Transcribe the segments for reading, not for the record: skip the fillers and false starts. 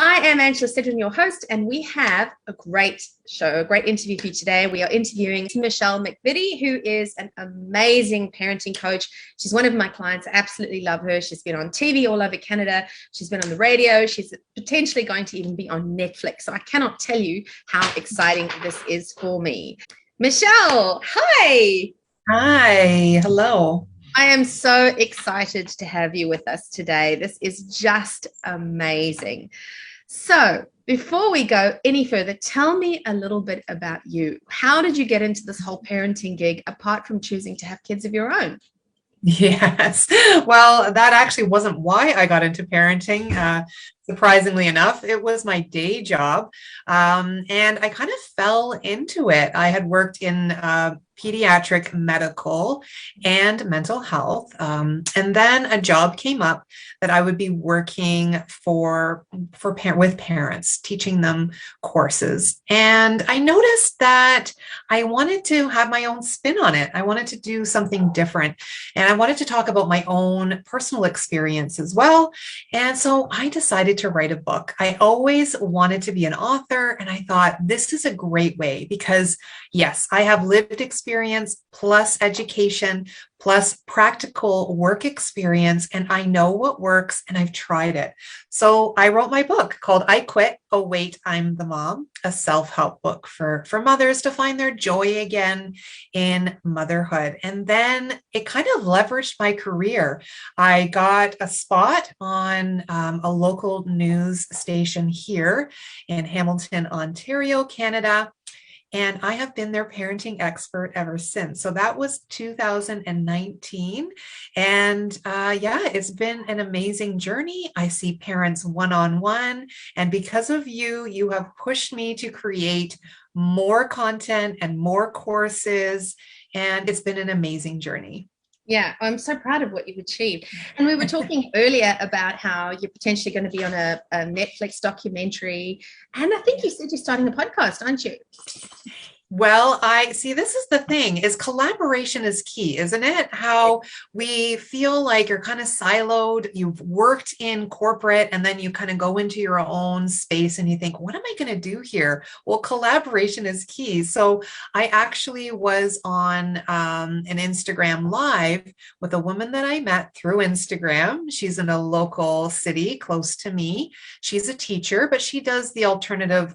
I am Angela Sedgwick, your host, and we have a great show, a great interview for you today. We are interviewing Michelle McVittie, who is an amazing parenting coach. She's one of my clients. I absolutely love her. She's been on TV all over Canada. She's been on the radio. She's potentially going to even be on Netflix. So I cannot tell you how exciting this is for me. Michelle, hi. Hi, hello. I am so excited to have you with us today. This is just amazing. So before we go any further, tell me a little bit about you. How did you get into this whole parenting gig apart from choosing to have kids of your own? Yes. Well, that actually wasn't why I got into parenting. Surprisingly enough, it was my day job. And I kind of fell into it. I had worked in pediatric medical and mental health. And then a job came up that I would be working with parents, teaching them courses. And I noticed that I wanted to have my own spin on it. I wanted to do something different. And I wanted to talk about my own personal experience as well. And so I decided to write a book. I always wanted to be an author, and I thought this is a great way because, yes, I have lived experience plus education plus practical work experience, and I know what works, and I've tried it. So I wrote my book called I Quit, Oh Wait, I'm the Mom, a self-help book for mothers to find their joy again in motherhood. And then it kind of leveraged my career. I got a spot on a local news station here in Hamilton, Ontario, Canada. And I have been their parenting expert ever since. So that was 2019. And it's been an amazing journey. I see parents one-on-one. And because of you, you have pushed me to create more content and more courses. And it's been an amazing journey. Yeah, I'm so proud of what you've achieved. And we were talking earlier about how you're potentially going to be on a Netflix documentary. And I think you said you're starting a podcast, aren't you? Well, this is the thing, is collaboration is key, isn't it? How we feel like you're kind of siloed, you've worked in corporate, and then you kind of go into your own space and you think, what am I going to do here? Well, collaboration is key. So I actually was on an Instagram Live with a woman that I met through Instagram. She's in a local city close to me. She's a teacher, but she does the alternative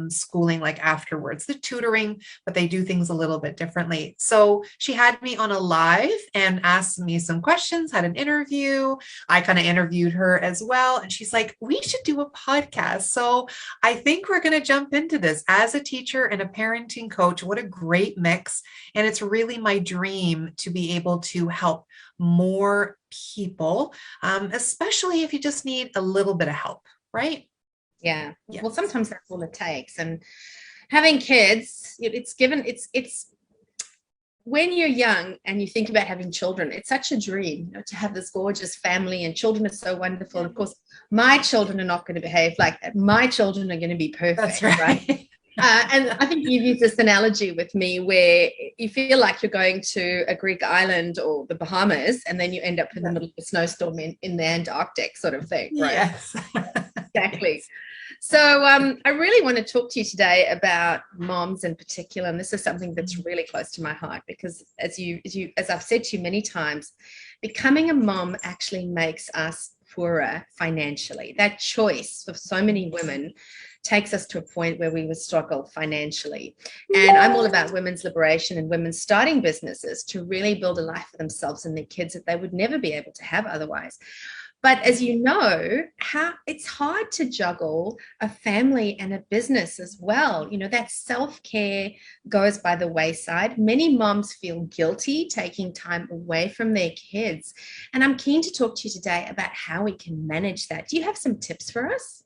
schooling like afterwards, the tutoring, but they do things a little bit differently. So she had me on a live and asked me some questions, had an interview. I kind of interviewed her as well. And she's like, we should do a podcast. So I think we're going to jump into this as a teacher and a parenting coach. What a great mix. And it's really my dream to be able to help more people, especially if you just need a little bit of help, right? Yeah. Yes. Well, sometimes that's all it takes. And having kids, it's when you're young and you think about having children, it's such a dream, to have this gorgeous family, and children are so wonderful. And of course, my children are not going to behave like that. My children are going to be perfect. That's right? And I think you've used this analogy with me where you feel like you're going to a Greek island or the Bahamas, and then you end up in the middle of a snowstorm in the Antarctic sort of thing, right? Yes. Exactly. So I really want to talk to you today about moms in particular, and this is something that's really close to my heart because, as I've said to you many times, becoming a mom actually makes us poorer financially. That choice for so many women takes us to a point where we would struggle financially. And I'm all about women's liberation and women starting businesses to really build a life for themselves and their kids that they would never be able to have otherwise. But as you know, it's hard to juggle a family and a business as well. That self-care goes by the wayside. Many moms feel guilty taking time away from their kids. And I'm keen to talk to you today about how we can manage that. Do you have some tips for us?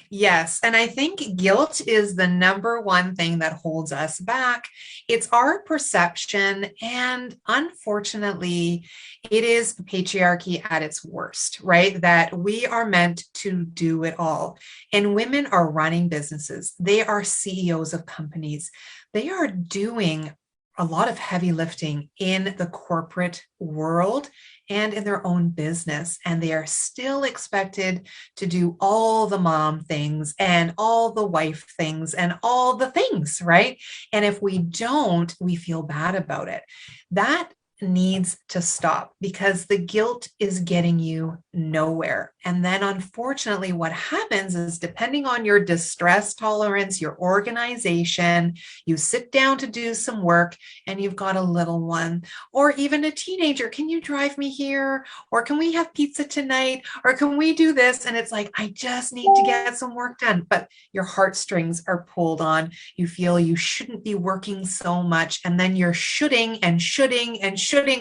Yes. And I think guilt is the number one thing that holds us back. It's our perception. And unfortunately, it is patriarchy at its worst, right? That we are meant to do it all. And women are running businesses. They are CEOs of companies. They are doing a lot of heavy lifting in the corporate world. and in their own business. And they are still expected to do all the mom things and all the wife things and all the things, right? And if we don't, we feel bad about it. That needs to stop because the guilt is getting you nowhere. And then unfortunately, what happens is depending on your distress tolerance, your organization, you sit down to do some work and you've got a little one or even a teenager. Can you drive me here? Or can we have pizza tonight? Or can we do this? And it's like, I just need to get some work done. But your heartstrings are pulled on. You feel you shouldn't be working so much. And then you're shoulding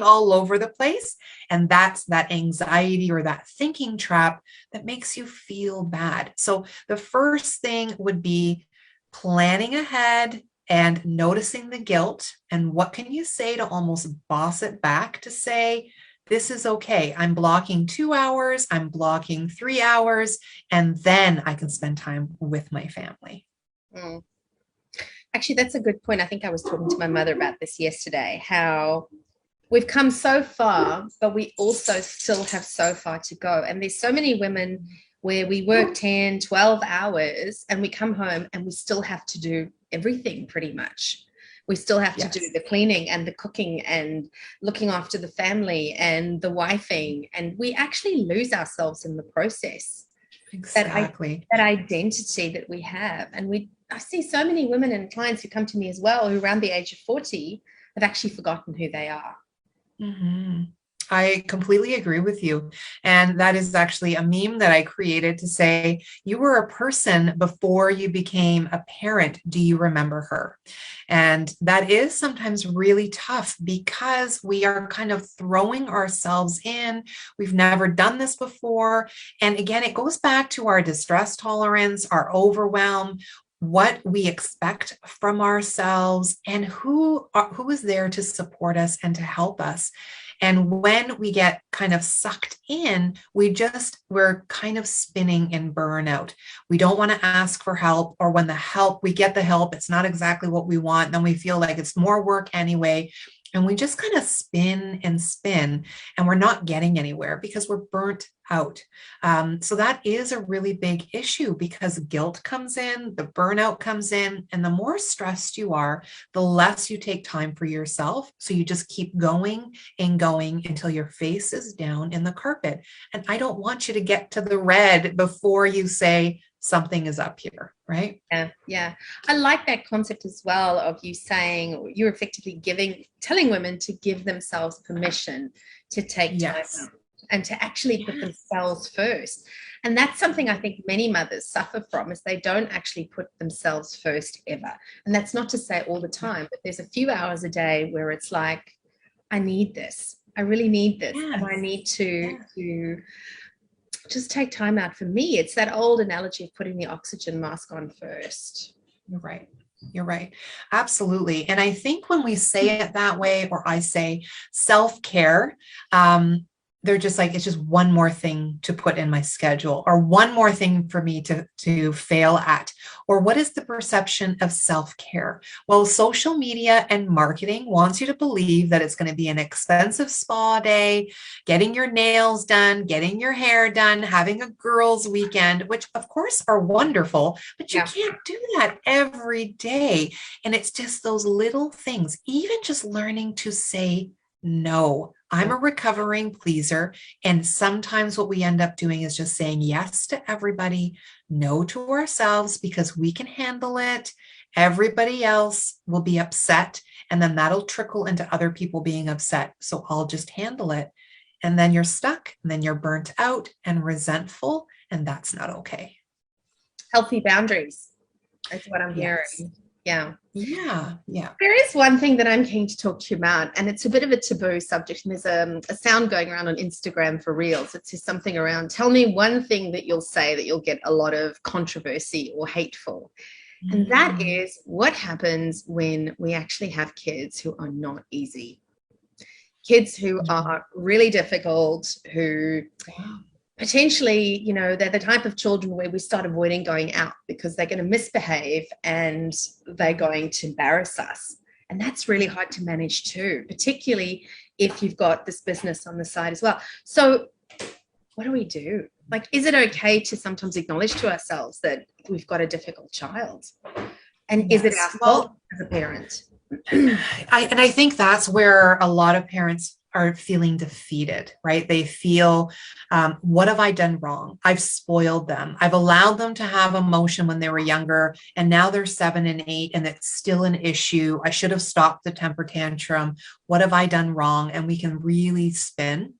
all over the place. And that's that anxiety or that thinking trap that makes you feel bad. So the first thing would be planning ahead and noticing the guilt. And what can you say to almost boss it back to say, this is okay. I'm blocking 2 hours, I'm blocking 3 hours, and then I can spend time with my family. Mm. Actually, that's a good point. I think I was talking to my mother about this yesterday, how we've come so far, but we also still have so far to go. And there's so many women where we work 10, 12 hours and we come home and we still have to do everything pretty much. We still have to do the cleaning and the cooking and looking after the family and the wifing. And we actually lose ourselves in the process. Exactly. That identity that we have. And I see so many women and clients who come to me as well, who around the age of 40 have actually forgotten who they are. Mm-hmm. I completely agree with you. And that is actually a meme that I created to say, you were a person before you became a parent. Do you remember her? And that is sometimes really tough because we are kind of throwing ourselves in. We've never done this before. And again, it goes back to our distress tolerance, our overwhelm, what we expect from ourselves, and who is there to support us and to help us. And when we get kind of sucked in, we're kind of spinning in burnout. We don't want to ask for help, or when we get the help, it's not exactly what we want. Then we feel like it's more work anyway. And we just kind of spin, and we're not getting anywhere because we're burnt out. So that is a really big issue because guilt comes in, the burnout comes in, and the more stressed you are, the less you take time for yourself. So you just keep going and going until your face is down in the carpet. And I don't want you to get to the red before you say, something is up here, right? Yeah. I like that concept as well of you saying you're effectively telling women to give themselves permission to take time out and to actually put themselves first. And that's something I think many mothers suffer from, is they don't actually put themselves first ever. And that's not to say all the time, but there's a few hours a day where it's like, I need this. I really need this. And I need to just take time out. For me, it's that old analogy of putting the oxygen mask on first. You're right. Absolutely. And I think when we say it that way, or I say self-care, they're just like, it's just one more thing to put in my schedule, or one more thing for me to fail at. Or what is the perception of self-care? Well, social media and marketing wants you to believe that it's going to be an expensive spa day, getting your nails done, getting your hair done, having a girls' weekend, which of course are wonderful, but you can't do that every day. And it's just those little things, even just learning to say no. I'm a recovering pleaser. And sometimes what we end up doing is just saying yes to everybody, no to ourselves, because we can handle it. Everybody else will be upset. And then that'll trickle into other people being upset. So I'll just handle it. And then you're stuck, and then you're burnt out and resentful. And that's not okay. Healthy boundaries. That's what I'm hearing. Yeah. There is one thing that I'm keen to talk to you about, and it's a bit of a taboo subject. And there's a sound going around on Instagram for reels. It says something around, tell me one thing that you'll say that you'll get a lot of controversy or hateful. And that is what happens when we actually have kids who are not easy. Kids who are really difficult, who potentially, they're the type of children where we start avoiding going out because they're going to misbehave and they're going to embarrass us. And that's really hard to manage too, particularly if you've got this business on the side as well. So what do we do? Like, is it okay to sometimes acknowledge to ourselves that we've got a difficult child? And is it our fault as a parent? I think that's where a lot of parents are feeling defeated, right? They feel, what have I done wrong? I've spoiled them. I've allowed them to have emotion when they were younger, and now they're 7 and 8, and it's still an issue. I should have stopped the temper tantrum. What have I done wrong? And we can really spin.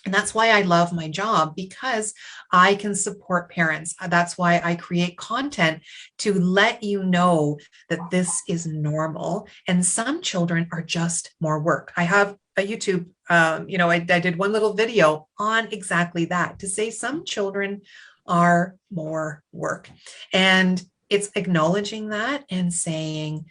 And that's why I love my job, because I can support parents. That's why I create content to let you know that this is normal. And some children are just more work. I have a YouTube, I did one little video on exactly that, to say some children are more work. And it's acknowledging that and saying,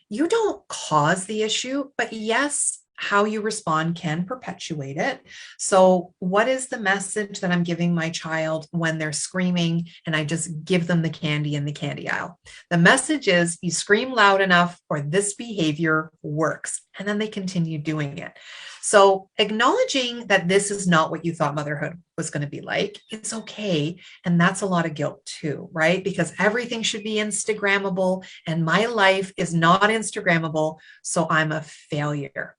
you don't cause the issue, but yes, how you respond can perpetuate it. So what is the message that I'm giving my child when they're screaming and I just give them the candy in the candy aisle? The message is, you scream loud enough or this behavior works. And then they continue doing it. So acknowledging that this is not what you thought motherhood was going to be like, it's okay. And that's a lot of guilt too, right? Because everything should be Instagrammable and my life is not Instagrammable. So I'm a failure.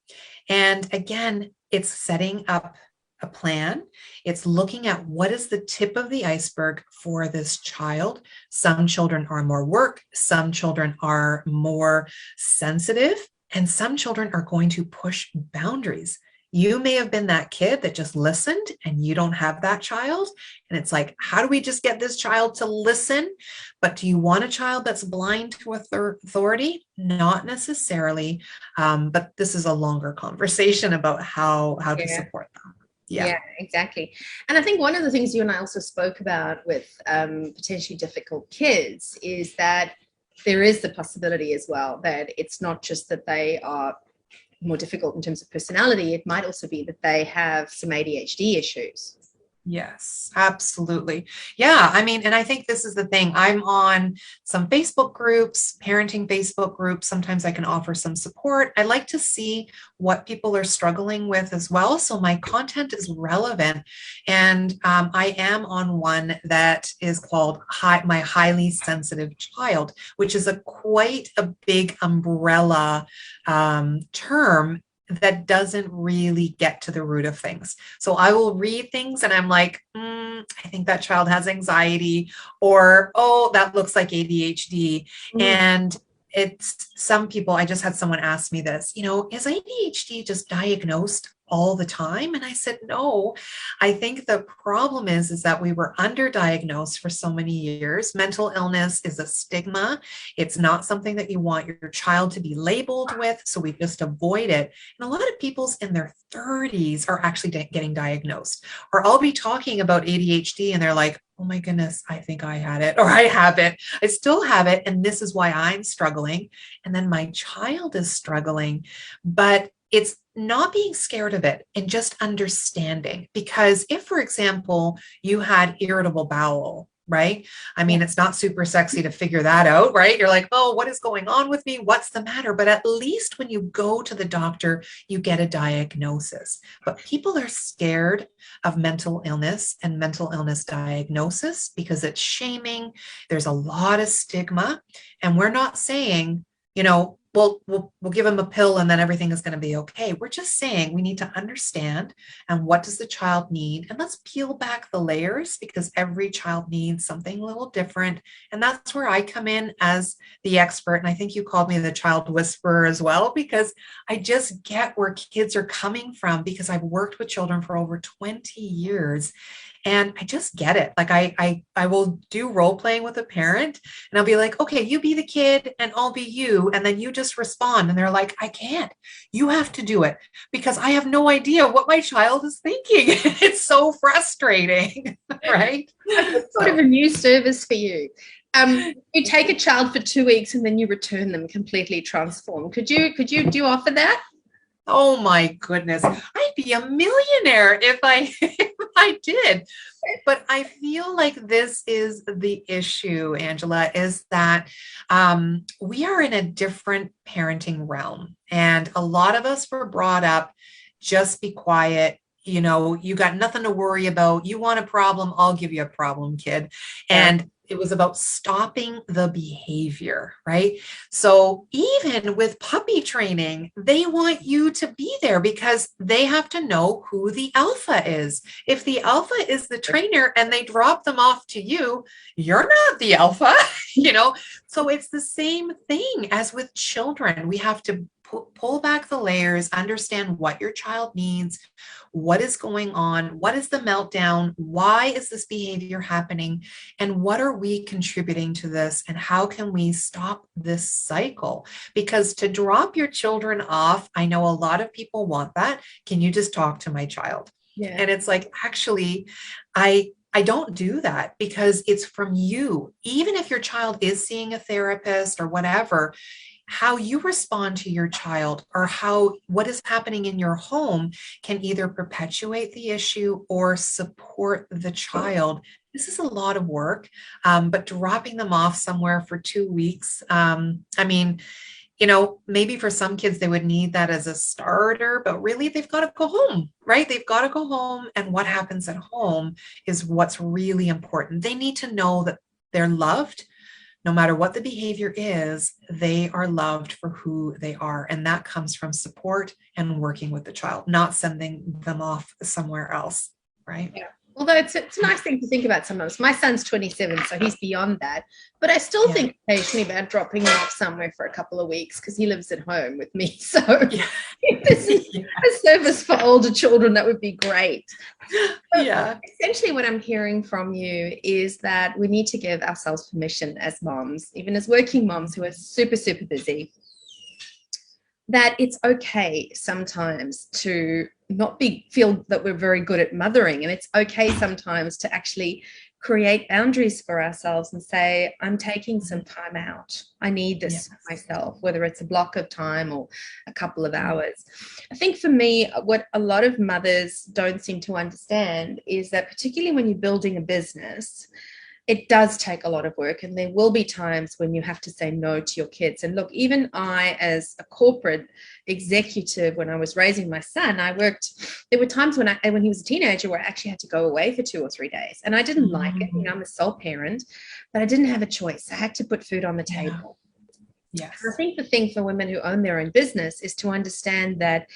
And again, it's setting up a plan. It's looking at what is the tip of the iceberg for this child. Some children are more work. Some children are more sensitive. And some children are going to push boundaries. You may have been that kid that just listened and you don't have that child. And it's like, how do we just get this child to listen? But do you want a child that's blind to authority? Not necessarily. But this is a longer conversation about how to support them. Yeah, exactly. And I think one of the things you and I also spoke about with potentially difficult kids is that there is the possibility as well that it's not just that they are more difficult in terms of personality. It might also be that they have some ADHD issues. Yes, absolutely. Yeah. I mean, and I think this is the thing. I'm on some Facebook groups, parenting Facebook groups. Sometimes I can offer some support. I like to see what people are struggling with as well. So my content is relevant. And I am on one that is called My Highly Sensitive Child, which is quite a big umbrella term that doesn't really get to the root of things. So I will read things and I'm like, I think that child has anxiety, or, oh, that looks like ADHD. And it's some people, I just had someone ask me this, is ADHD just diagnosed all the time? And I said, no. I think the problem is that we were underdiagnosed for so many years. Mental illness is a stigma. It's not something that you want your child to be labeled with. So we just avoid it. And a lot of people's in their 30s are actually getting diagnosed. Or I'll be talking about ADHD and they're like, oh my goodness, I think I had it, or I have it. I still have it. And this is why I'm struggling. And then my child is struggling. But it's not being scared of it and just understanding. Because if, for example, you had irritable bowel, right? I mean, it's not super sexy to figure that out, right? You're like, oh, what is going on with me? What's the matter? But at least when you go to the doctor, you get a diagnosis. But people are scared of mental illness and mental illness diagnosis because it's shaming. There's a lot of stigma. And we're not saying, we'll give them a pill and then everything is going to be okay. We're just saying we need to understand, and what does the child need? And let's peel back the layers, because every child needs something a little different. And that's where I come in as the expert. And I think you called me the child whisperer as well, because I just get where kids are coming from, because I've worked with children for over 20 years. And I just get it. Like I will do role playing with a parent and I'll be like, okay, you be the kid and I'll be you. And then you just respond. And they're like, I can't, you have to do it, because I have no idea what my child is thinking. It's so frustrating, right? It's sort of a new service for you. You take a child for 2 weeks and then you return them completely transformed. Could you offer that? Oh my goodness. I'd be a millionaire if I did. But I feel like this is the issue, Angela, is that we are in a different parenting realm. And a lot of us were brought up just be quiet. You got nothing to worry about. You want a problem? I'll give you a problem, kid. Yeah. And it was about stopping the behavior, right? So even with puppy training, they want you to be there because they have to know who the alpha is. If the alpha is the trainer and they drop them off to you, you're not the alpha, So it's the same thing as with children. We have to pull back the layers, understand what your child needs, what is going on, what is the meltdown, why is this behavior happening, and what are we contributing to this, and how can we stop this cycle? Because to drop your children off, I know a lot of people want that. Can you just talk to my child? Yeah. And it's like, actually, I don't do that because it's from you. Even if your child is seeing a therapist or whatever, how you respond to your child or what is happening in your home can either perpetuate the issue or support the child. This is a lot of work, but dropping them off somewhere for 2 weeks, maybe for some kids, they would need that as a starter, but really they've got to go home, right? They've got to go home. And what happens at home is what's really important. They need to know that they're loved. No matter what the behavior is, they are loved for who they are. And that comes from support and working with the child, not sending them off somewhere else, right? Yeah. Although it's a nice thing to think about sometimes. My son's 27, so he's beyond that. But I still think occasionally about dropping him off somewhere for a couple of weeks because he lives at home with me. So if this is a service for older children, that would be great. But essentially what I'm hearing from you is that we need to give ourselves permission as moms, even as working moms who are super, super busy, that it's okay sometimes to not feel that we're very good at mothering. And it's okay sometimes to actually create boundaries for ourselves and say, I'm taking some time out. I need this myself, whether it's a block of time or a couple of hours. I think for me, what a lot of mothers don't seem to understand is that particularly when you're building a business, it does take a lot of work, and there will be times when you have to say no to your kids. And look, even I, as a corporate executive, when I was raising my son, there were times when he was a teenager where I actually had to go away for 2 or 3 days, and I didn't like it. I'm a sole parent, but I didn't have a choice. I had to put food on the table. Yes. I think the thing for women who own their own business is to understand that,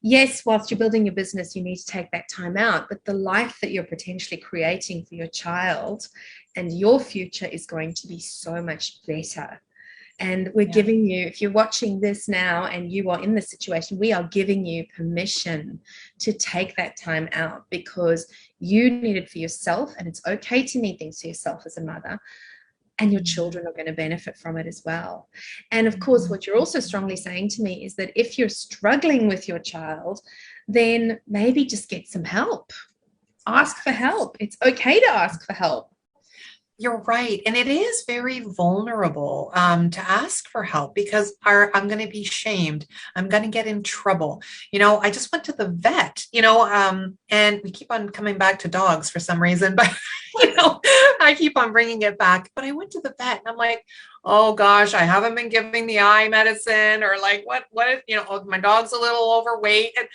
yes, whilst you're building your business, you need to take that time out, but the life that you're potentially creating for your child and your future is going to be so much better. And we're giving you, if you're watching this now and you are in this situation, we are giving you permission to take that time out because you need it for yourself, and it's okay to need things for yourself as a mother. And your children are going to benefit from it as well. And of course, what you're also strongly saying to me is that if you're struggling with your child, then maybe just get some help. Ask for help. It's okay to ask for help. You're right. And it is very vulnerable to ask for help because I'm going to be shamed. I'm going to get in trouble. I just went to the vet, and we keep on coming back to dogs for some reason, but, I keep on bringing it back. But I went to the vet and I'm like, oh gosh, I haven't been giving the eye medicine, or like what, my dog's a little overweight. And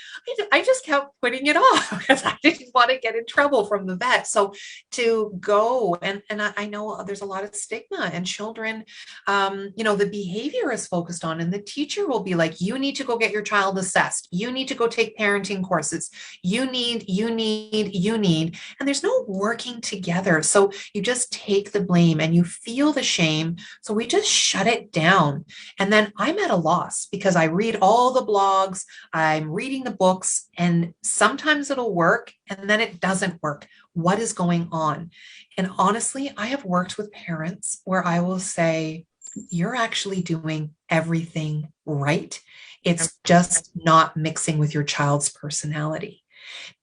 I just kept putting it off because I didn't want to get in trouble from the vet. So to go, and I know there's a lot of stigma, and children, the behavior is focused on, and the teacher will be like, you need to go get your child assessed. You need to go take parenting courses. You need, and there's no working together. So you just take the blame and you feel the shame. So we just shut it down. And then I'm at a loss because I read all the blogs, I'm reading the books, and sometimes it'll work and then it doesn't work. What is going on? And honestly, I have worked with parents where I will say, you're actually doing everything right. It's just not mixing with your child's personality.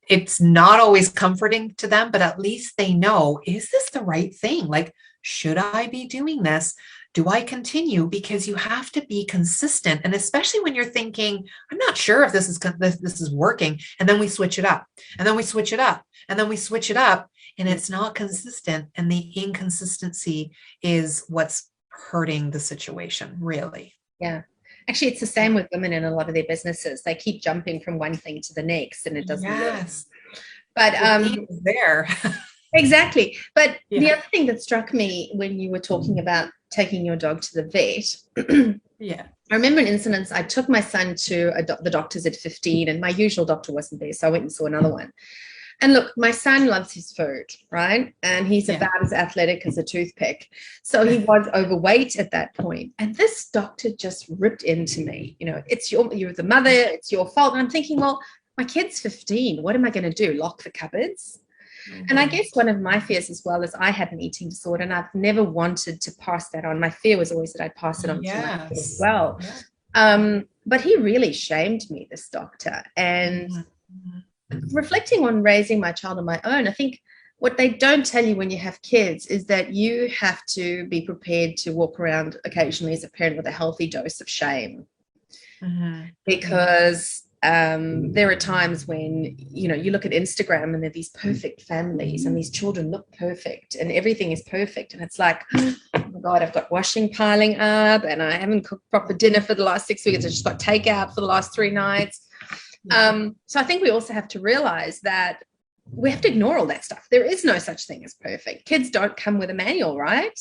It's not always comforting to them, but at least they know, is this the right thing? Like, should I be doing this? Do I continue? Because you have to be consistent. And especially when you're thinking, I'm not sure if this is working. And then we switch it up, and then we switch it up, and then we switch it up, and it's not consistent. And the inconsistency is what's hurting the situation, really. Yeah. Actually, it's the same with women in a lot of their businesses. They keep jumping from one thing to the next and it doesn't work. Yes. But The theme is there. exactly. But the Yeah. other thing that struck me when you were talking about taking your dog to the vet, Yeah. I remember an incident. I took my son to the doctor's at 15 and my usual doctor wasn't there. So I went and saw another one. And look, my son loves his food, right? And he's about as athletic as a toothpick. So he was overweight at that point. And this doctor just ripped into me. You know, you're the mother, it's your fault. And I'm thinking, well, my kid's 15. What am I going to do? Lock the cupboards? Mm-hmm. And I guess one of my fears as well is I had an eating disorder and I've never wanted to pass that on. My fear was always that I'd pass it on to my kid as well. Yeah. But he really shamed me, this doctor. And reflecting on raising my child on my own, I think what they don't tell you when you have kids is that you have to be prepared to walk around occasionally as a parent with a healthy dose of shame. Because there are times when, you know, you look at Instagram and there are these perfect families and these children look perfect and everything is perfect. And it's like, oh my God, I've got washing piling up and I haven't cooked proper dinner for the last 6 weeks. I just got takeout for the last 3 nights. So I think we also have to realize that we have to ignore all that stuff. There is no such thing as perfect. Kids don't come with a manual, right?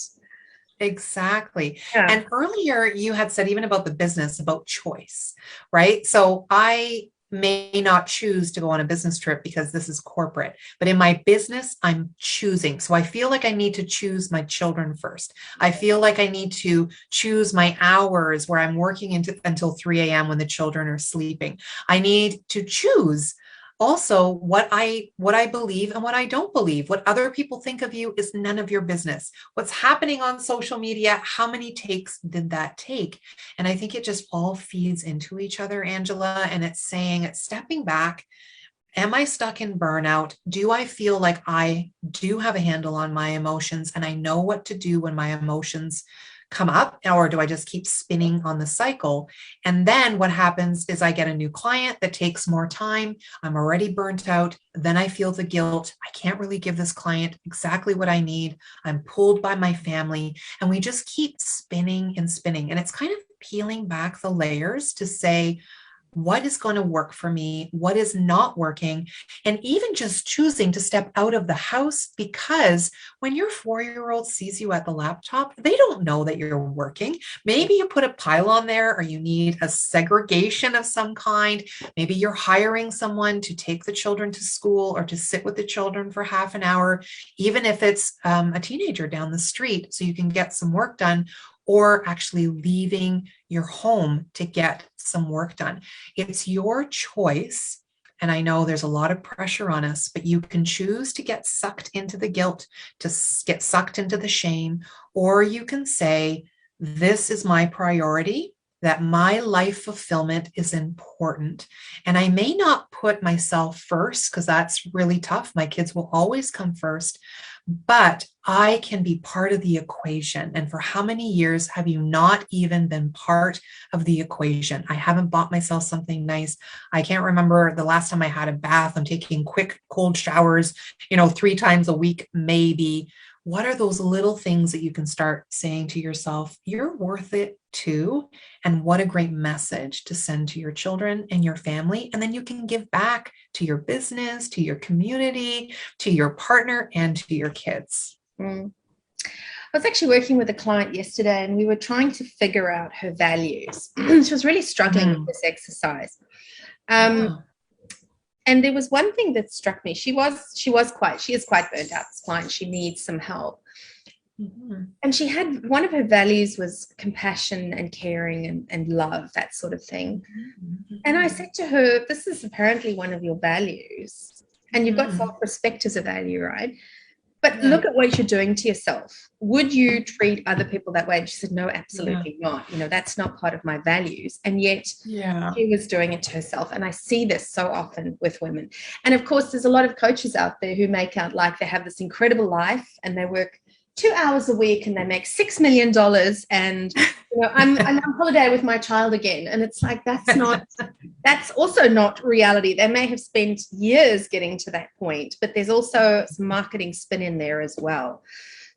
Exactly. Yeah. And earlier you had said even about the business, about choice, right? So I may not choose to go on a business trip because this is corporate, but in my business, I'm choosing. So I feel like I need to choose my children first. I feel like I need to choose my hours where I'm working until 3 a.m. when the children are sleeping. I need to choose also what I believe and what I don't believe. What other people think of you is none of your business. What's happening on social media, how many takes did that take? And I think it just all feeds into each other, Angela. And it's stepping back. Am I stuck in burnout? Do I feel like I do have a handle on my emotions and I know what to do when my emotions come up, or do I just keep spinning on the cycle? And then what happens is I get a new client that takes more time. I'm already burnt out. Then I feel the guilt. I can't really give this client exactly what I need. I'm pulled by my family, and we just keep spinning and spinning. And it's kind of peeling back the layers to say, what is going to work for me? What is not working? And even just choosing to step out of the house, because when your 4-year-old sees you at the laptop, they don't know that you're working. Maybe you put a pylon there, or you need a segregation of some kind. Maybe you're hiring someone to take the children to school or to sit with the children for half an hour, even if it's a teenager down the street, so you can get some work done, or actually leaving your home to get some work done. It's your choice. And I know there's a lot of pressure on us, but you can choose to get sucked into the guilt, to get sucked into the shame, or you can say, this is my priority, that my life fulfillment is important. And I may not put myself first because that's really tough. My kids will always come first, but I can be part of the equation. And for how many years have you not even been part of the equation? I haven't bought myself something nice. I can't remember the last time I had a bath. I'm taking quick cold showers, 3 times a week, maybe. What are those little things that you can start saying to yourself, you're worth it too? And what a great message to send to your children and your family. And then you can give back to your business, to your community, to your partner, and to your kids. I was actually working with a client yesterday and we were trying to figure out her values. She was really struggling with this exercise. And there was one thing that struck me. She is quite burnt out, this client. She needs some help. And she had, one of her values was compassion and caring and love, that sort of thing. And I said to her, this is apparently one of your values. And you've got self-respect as a value, right? But look at what you're doing to yourself. Would you treat other people that way? And she said, no, absolutely not. That's not part of my values. And yet she was doing it to herself. And I see this so often with women. And of course, there's a lot of coaches out there who make out like they have this incredible life and they work 2 hours a week and they make $6 million and I'm on holiday with my child again. And it's like, that's also not reality. They may have spent years getting to that point, but there's also some marketing spin in there as well.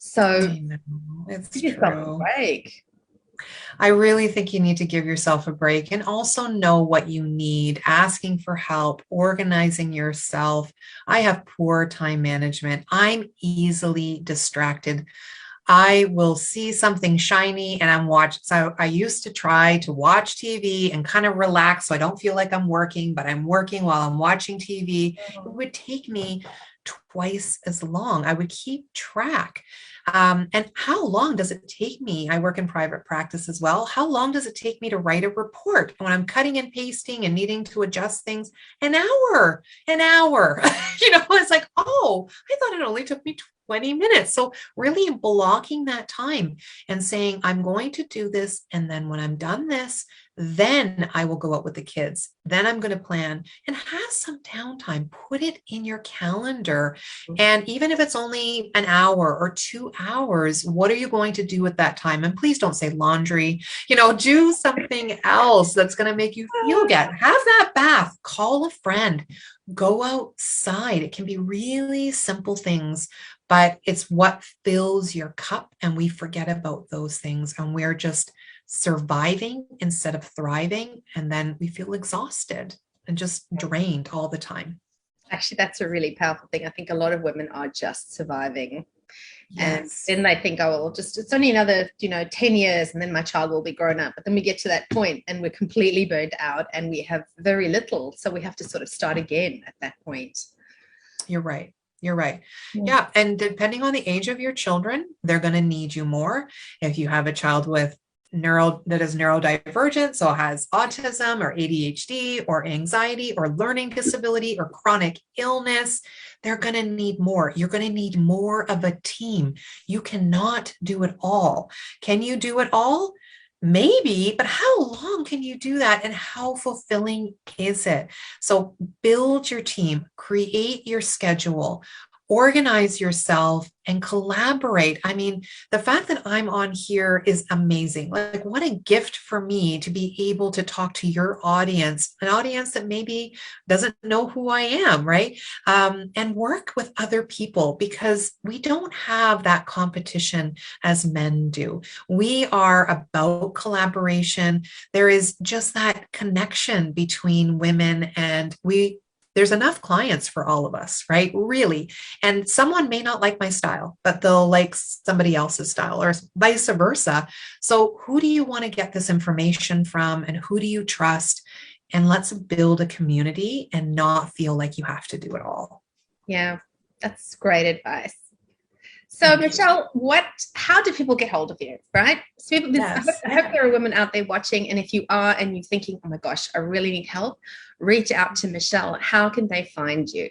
So it's true. Break. I really think you need to give yourself a break and also know what you need, asking for help, organizing yourself. I have poor time management. I'm easily distracted. I will see something shiny and I'm watching. So I used to try to watch TV and kind of relax so I don't feel like I'm working, but I'm working while I'm watching TV. It would take me twice as long. I would keep track. And how long does it take me? I work in private practice as well. How long does it take me to write a report when I'm cutting and pasting and needing to adjust things? An hour, an hour. It's like, oh, I thought it only took me 20 minutes. So really blocking that time and saying, I'm going to do this. And then when I'm done this, then I will go out with the kids. Then I'm going to plan and have some downtime. Put it in your calendar. And even if it's only an hour or 2 hours, what are you going to do with that time? And please don't say laundry, do something else that's going to make you feel good. Have that bath, call a friend, go outside. It can be really simple things, but it's what fills your cup. And we forget about those things. And we're just surviving instead of thriving. And then we feel exhausted and just drained all the time. Actually, that's a really powerful thing. I think a lot of women are just surviving. Yes. And then they think, oh, well, it's only another, 10 years and then my child will be grown up. But then we get to that point and we're completely burnt out and we have very little. So we have to sort of start again at that point. You're right. You're right. Yeah. And depending on the age of your children, they're going to need you more. If you have a child with that is neurodivergent, so has autism or ADHD or anxiety or learning disability or chronic illness, they're going to need more. You're going to need more of a team. You cannot do it all. Can you do it all? Maybe, but how long can you do that? And how fulfilling is it? So build your team, create your schedule, organize yourself and collaborate. I mean, the fact that I'm on here is amazing. Like, what a gift for me to be able to talk to your audience, an audience that maybe doesn't know who I am, right? And work with other people, because we don't have that competition as men do. We are about collaboration. There is just that connection between women, and there's enough clients for all of us, right? Really. And someone may not like my style, but they'll like somebody else's style, or vice versa. So who do you want to get this information from, and who do you trust? And let's build a community and not feel like you have to do it all. Yeah, that's great advice. So Michelle, how do people get hold of you, right? So I hope there are women out there watching, and if you are and you're thinking, oh my gosh, I really need help, reach out to Michelle. How can they find you?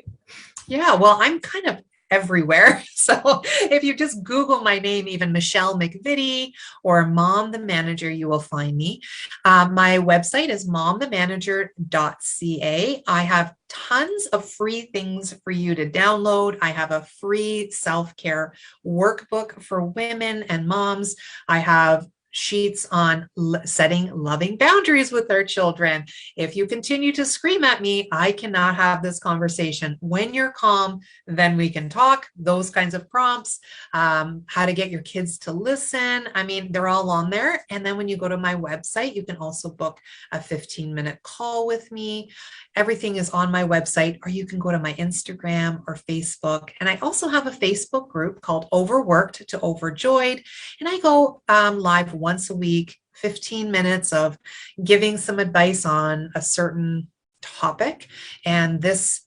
Yeah, well, I'm kind of everywhere. So if you just Google my name, even Michelle McVittie or Mom the Manager, you will find me. My website is momthemanager.ca. I have tons of free things for you to download. I have a free self-care workbook for women and moms. I have sheets on setting loving boundaries with their children. If you continue to scream at me, I cannot have this conversation. When you're calm, then we can talk. Those kinds of prompts, how to get your kids to listen. I mean, they're all on there. And then when you go to my website, you can also book a 15-minute call with me. Everything is on my website, or you can go to my Instagram or Facebook. And I also have a Facebook group called Overworked to Overjoyed. And I go live once a week, 15 minutes of giving some advice on a certain topic. And this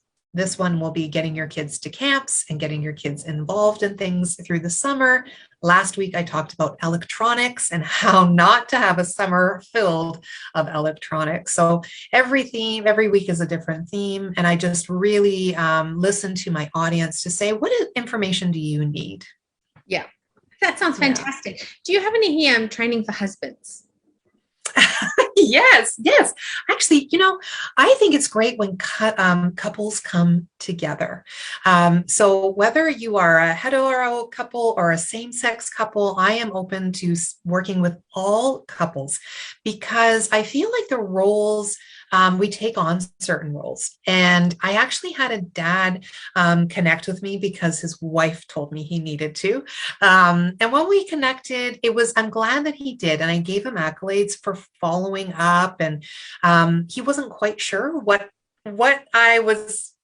one will be getting your kids to camps and getting your kids involved in things through the summer. Last week, I talked about electronics and how not to have a summer filled of electronics. So every week is a different theme. And I just really listen to my audience to say, what information do you need? Yeah, that sounds fantastic. Yeah. Do you have any training for husbands? Yes. Actually, I think it's great when couples come together. So whether you are a hetero couple or a same-sex couple, I am open to working with all couples because I feel like the roles, we take on certain roles. And I actually had a dad connect with me because his wife told me he needed to. And when we connected, I'm glad that he did. And I gave him accolades for following up. And he wasn't quite sure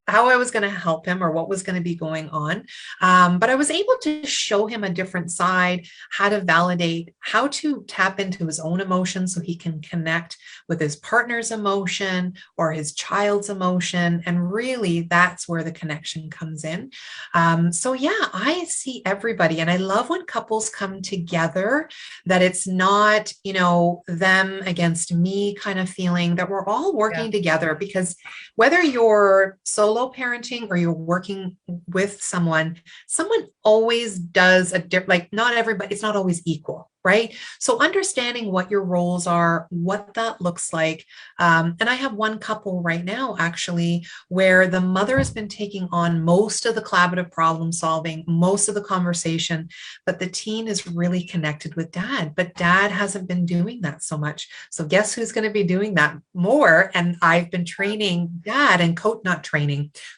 how I was going to help him or what was going to be going on. But I was able to show him a different side, how to validate, how to tap into his own emotions so he can connect with his partner's emotion or his child's emotion. And really, that's where the connection comes in. So yeah, I see everybody. And I love when couples come together, that it's not, them against me kind of feeling, that we're all working together, because whether you're solo parenting or you're working with someone always does not everybody, it's not always equal, right? So understanding what your roles are, what that looks like. And I have one couple right now, actually, where the mother has been taking on most of the collaborative problem solving, most of the conversation, but the teen is really connected with dad, but dad hasn't been doing that so much. So guess who's going to be doing that more? And I've been training dad and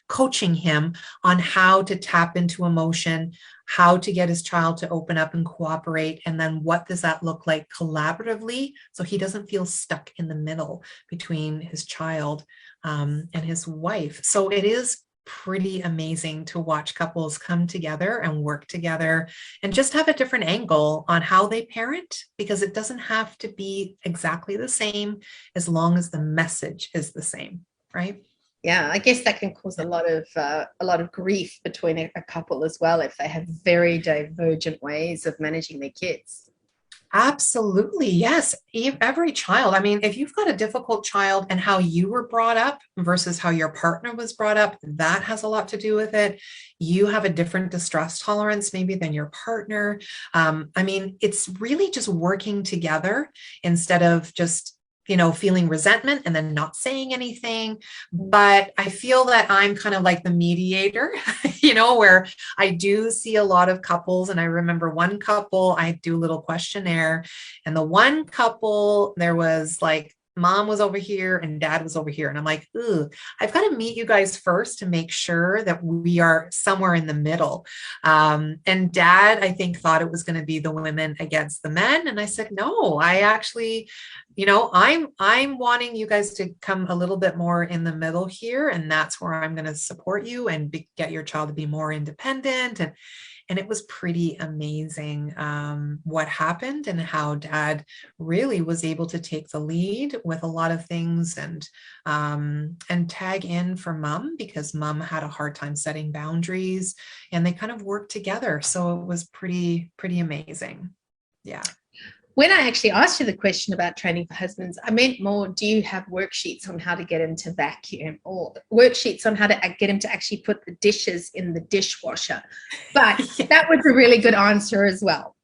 coaching him on how to tap into emotion, how to get his child to open up and cooperate. And then what does that look like collaboratively? So he doesn't feel stuck in the middle between his child and his wife. So it is pretty amazing to watch couples come together and work together and just have a different angle on how they parent, because it doesn't have to be exactly the same as long as the message is the same, right? Yeah, I guess that can cause a lot of grief between a couple as well if they have very divergent ways of managing their kids. Absolutely. Yes. Every child. I mean, if you've got a difficult child and how you were brought up versus how your partner was brought up, that has a lot to do with it. You have a different distress tolerance maybe than your partner. I mean, it's really just working together instead of just feeling resentment and then not saying anything. But I feel that I'm kind of like the mediator, where I do see a lot of couples. And I remember one couple, I do a little questionnaire, and the one couple, there was like, mom was over here and dad was over here. And I'm like, ooh, I've got to meet you guys first to make sure that we are somewhere in the middle. And dad, I think, thought it was going to be the women against the men. And I said, no, I actually, I'm wanting you guys to come a little bit more in the middle here. And that's where I'm going to support you and get your child to be more independent. And it was pretty amazing what happened and how dad really was able to take the lead with a lot of things and tag in for mom, because mom had a hard time setting boundaries, and they kind of worked together. So it was pretty amazing. Yeah. When I actually asked you the question about training for husbands, I meant more, do you have worksheets on how to get him to vacuum, or worksheets on how to get him to actually put the dishes in the dishwasher? But that was a really good answer as well.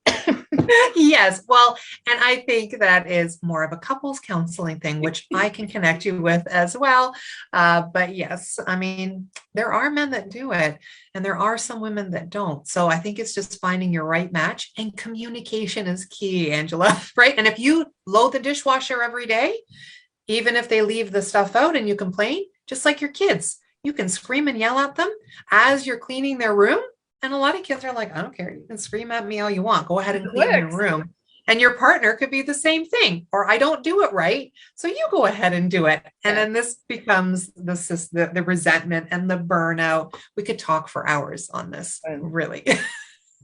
Yes. Well, and I think that is more of a couples counseling thing, which I can connect you with as well. But yes, I mean, there are men that do it and there are some women that don't. So I think it's just finding your right match, and communication is key, Angela, right? And if you load the dishwasher every day, even if they leave the stuff out and you complain, just like your kids, you can scream and yell at them as you're cleaning their room. And a lot of kids are like, I don't care. You can scream at me all you want. Go ahead and clean your room. And your partner could be the same thing, or I don't do it right, so you go ahead and do it. And then this becomes the resentment and the burnout. We could talk for hours on this, really.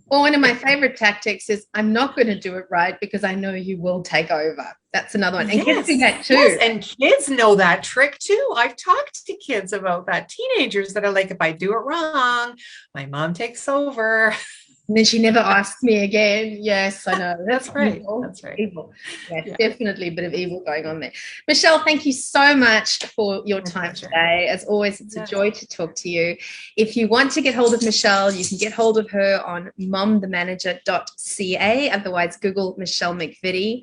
Well, one of my favorite tactics is, I'm not going to do it right because I know you will take over. That's another one. And kids do that too. Yes, and kids know that trick too. I've talked to kids about that. Teenagers that are like, if I do it wrong, my mom takes over. And then she never asks me again. Yes, I know. That's right. Evil. That's right. Evil. Yeah, definitely a bit of evil going on there. Michelle, thank you so much for your time today. As always, it's a joy to talk to you. If you want to get hold of Michelle, you can get hold of her on momthemanager.ca. Otherwise, Google Michelle McVittie.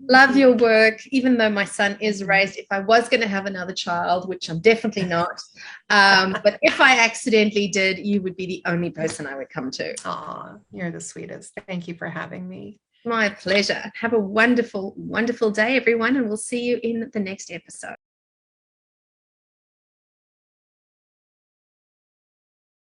Love your work, even though my son is raised. If I was going to have another child, which I'm definitely not, but if I accidentally did, you would be the only person I would come to. Aw, you're the sweetest. Thank you for having me. My pleasure. Have a wonderful, wonderful day, everyone, and we'll see you in the next episode.